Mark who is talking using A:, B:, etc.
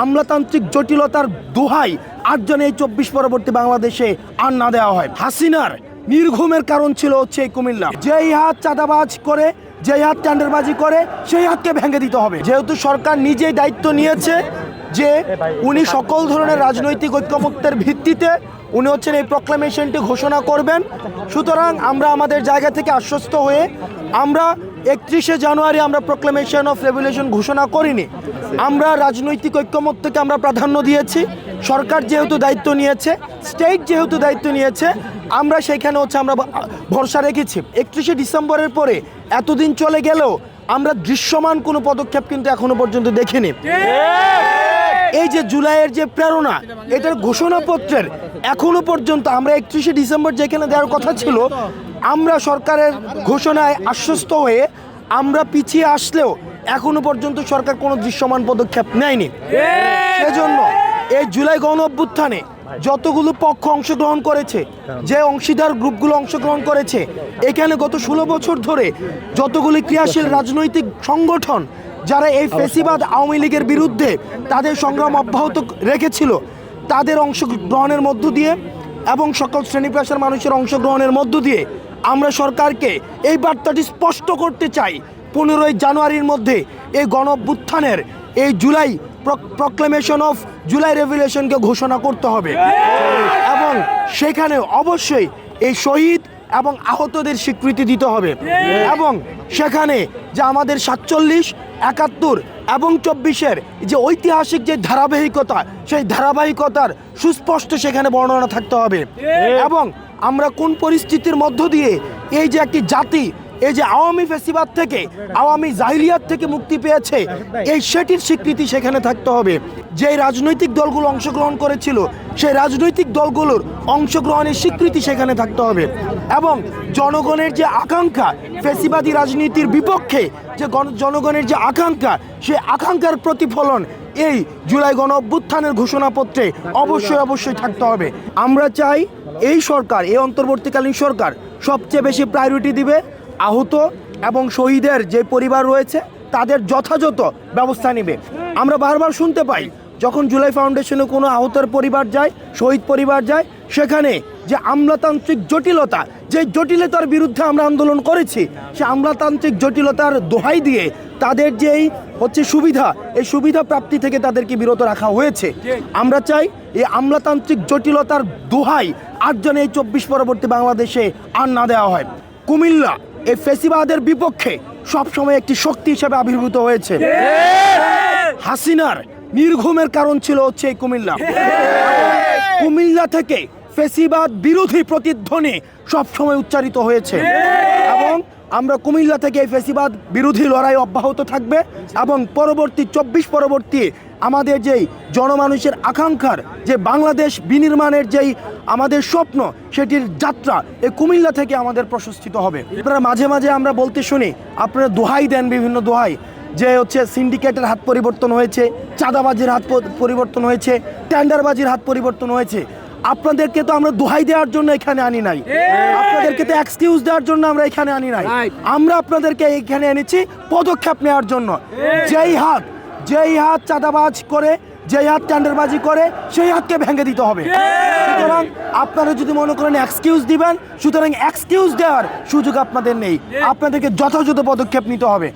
A: আমলাতান্ত্রিক জটিলতার দোহাই আটজন এই 24 পরবর্তী বাংলাদেশে আর না দেওয়া হয়। হাসিনার নির্ঘুমের কারণ ছিল হচ্ছে এই কুমিল্লা। যেই হাত চাঁদাবাজ করে, যেই হাত টেন্ডারবাজি করে, সেই হাতকে ভেঙে দিতে হবে। যেহেতু সরকার নিজেই দায়িত্ব নিয়েছে যে উনি সকল ধরনের রাজনৈতিক ঐক্যমত্যের ভিত্তিতে উনি হচ্ছেন এই প্রক্লামেশনটি ঘোষণা করবেন, সুতরাং আমরা আমাদের জায়গা থেকে আশ্বস্ত হয়ে আমরা 31শে জানুয়ারি আমরা প্রক্লামেশন অফ রেভলিউশন ঘোষণা করিনি। আমরা রাজনৈতিক ঐক্যমত্যকে আমরা প্রাধান্য দিয়েছি। সরকার যেহেতু দায়িত্ব নিয়েছে, স্টেট যেহেতু দায়িত্ব নিয়েছে, আমরা সেখানে হচ্ছে আমরা ভরসা রেখেছি। 31শে ডিসেম্বরের পরে এতদিন চলে গেলেও আমরা দৃশ্যমান কোনো পদক্ষেপ কিন্তু এখনো পর্যন্ত দেখিনি। এই যে জুলাইয়ের যে প্রেরণা, এটার ঘোষণাপত্রের এখনো পর্যন্ত আমরা 31শে ডিসেম্বর যেখানে দেওয়ার কথা ছিল, আমরা সরকারের ঘোষণায় আশ্বস্ত হয়ে আমরা পিছিয়ে আসলেও এখনো পর্যন্ত সরকার কোনো দৃশ্যমান পদক্ষেপ নেয়নি। সেজন্য এই জুলাই গণ অভ্যুত্থানে যতগুলো পক্ষ অংশগ্রহণ করেছে, যে অংশীদার গ্রুপগুলো অংশগ্রহণ করেছে, এখানে গত 16 বছর ধরে যতগুলি ক্রিয়াশীল রাজনৈতিক সংগঠন যারা এই ফেসিবাদ আওয়ামী লীগের বিরুদ্ধে তাদের সংগ্রাম অব্যাহত রেখেছিল, তাদের অংশগ্রহণের মধ্য দিয়ে এবং সকল শ্রেণী পেশার মানুষের অংশগ্রহণের মধ্য দিয়ে আমরা সরকারকে এই বার্তাটি স্পষ্ট করতে চাই, 15ই জানুয়ারির মধ্যে এই গণ অভ্যুত্থানের এই জুলাই প্রক্লেমেশন অফ জুলাই রেভলিউশনকে ঘোষণা করতে হবে এবং সেখানে অবশ্যই এই শহীদ এবং আহতদের স্বীকৃতি দিতে হবে এবং সেখানে যে আমাদের 47, 71 এবং 24-এর যে ঐতিহাসিক যে ধারাবাহিকতা, সেই ধারাবাহিকতার সুস্পষ্ট সেখানে বর্ণনা থাকতে হবে এবং আমরা কোন পরিস্থিতির মধ্য দিয়ে এই যে একটি জাতি এই যে আওয়ামী ফেসিবাদ থেকে, আওয়ামী জাহিলিয়াত থেকে মুক্তি পেয়েছে, এই সেটির স্বীকৃতি সেখানে থাকতে হবে। যে রাজনৈতিক দলগুলো অংশগ্রহণ করেছিল, সেই রাজনৈতিক দলগুলোর অংশগ্রহণের স্বীকৃতি সেখানে থাকতে হবে এবং জনগণের যে আকাঙ্ক্ষা, ফেসিবাদী রাজনীতির বিপক্ষে যে জনগণের যে আকাঙ্ক্ষা, সেই আকাঙ্ক্ষার প্রতিফলন এই জুলাই গণ অভ্যুত্থানের ঘোষণাপত্রে অবশ্যই থাকতে হবে। আমরা চাই এই সরকার, এই অন্তর্বর্তীকালীন সরকার সবচেয়ে বেশি প্রায়োরিটি দিবে আহত এবং শহীদের যে পরিবার রয়েছে তাদের যথাযথ ব্যবস্থা নেবে। আমরা বারবার শুনতে পাই যখন জুলাই ফাউন্ডেশনে কোনো আহতের পরিবার যায়, শহীদ পরিবার যায়, সেখানে যে আমলাতান্ত্রিক জটিলতা, যে জটিলতার বিরুদ্ধে আমরা আন্দোলন করেছি, সে আমলাতান্ত্রিক জটিলতার দোহাই দিয়ে তাদের যেই হচ্ছে সুবিধা, এই সুবিধা প্রাপ্তি থেকে তাদেরকে বিরত রাখা হয়েছে। আমরা চাই এই আমলাতান্ত্রিক জটিলতার দোহাই আটজন এই 24 পরবর্তী বাংলাদেশে আর না দেওয়া হয়। কুমিল্লা এই ফেসিবাদের বিপক্ষে সবসময় একটি শক্তি হিসেবে আবির্ভূত হয়েছে। হাসিনার নির্ঘুমের কারণ ছিল হচ্ছে এই কুমিল্লা। কুমিল্লা থেকে ফেসিবাদ বিরোধী প্রতিধ্বনি সবসময় উচ্চারিত হয়েছে এবং আমরা কুমিল্লা থেকে এই ফেসিবাদ বিরোধী লড়াই অব্যাহত থাকবে এবং পরবর্তী 24 পরবর্তী আমাদের যেই জনমানুষের আকাঙ্ক্ষার যে বাংলাদেশ বিনির্মাণের যেই আমাদের স্বপ্ন, সেটির যাত্রা এই কুমিল্লা থেকে আমাদের প্রশস্তিত হবে। আপনারা মাঝে মাঝে আমরা বলতে শুনি, আপনারা দোহাই দেন বিভিন্ন দোহাই, যে হচ্ছে সিন্ডিকেটের হাত পরিবর্তন হয়েছে, চাঁদাবাজির হাত পরিবর্তন হয়েছে, টেন্ডারবাজির হাত পরিবর্তন হয়েছে। আপনাদেরকে তো আমরা দোহাই দেওয়ার জন্য এখানে আনি নাই, আপনাদেরকে তো এক্সকিউজ দেওয়ার জন্য আমরা এখানে আনি নাই, আমরা আপনাদেরকে এখানে এনেছি পদক্ষেপ নেওয়ার জন্য। যেই হাত চাঁদাবাজ করে, যেই হাত টেন্ডারবাজি করে, সেই হাতকে ভেঙে দিতে হবে। সুতরাং আপনারা যদি মনে করেন এক্সকিউজ দিবেন, সুতরাং এক্সকিউজ দেওয়ার সুযোগ আপনাদের নেই, আপনাদেরকে যথাযথ পদক্ষেপ নিতে হবে।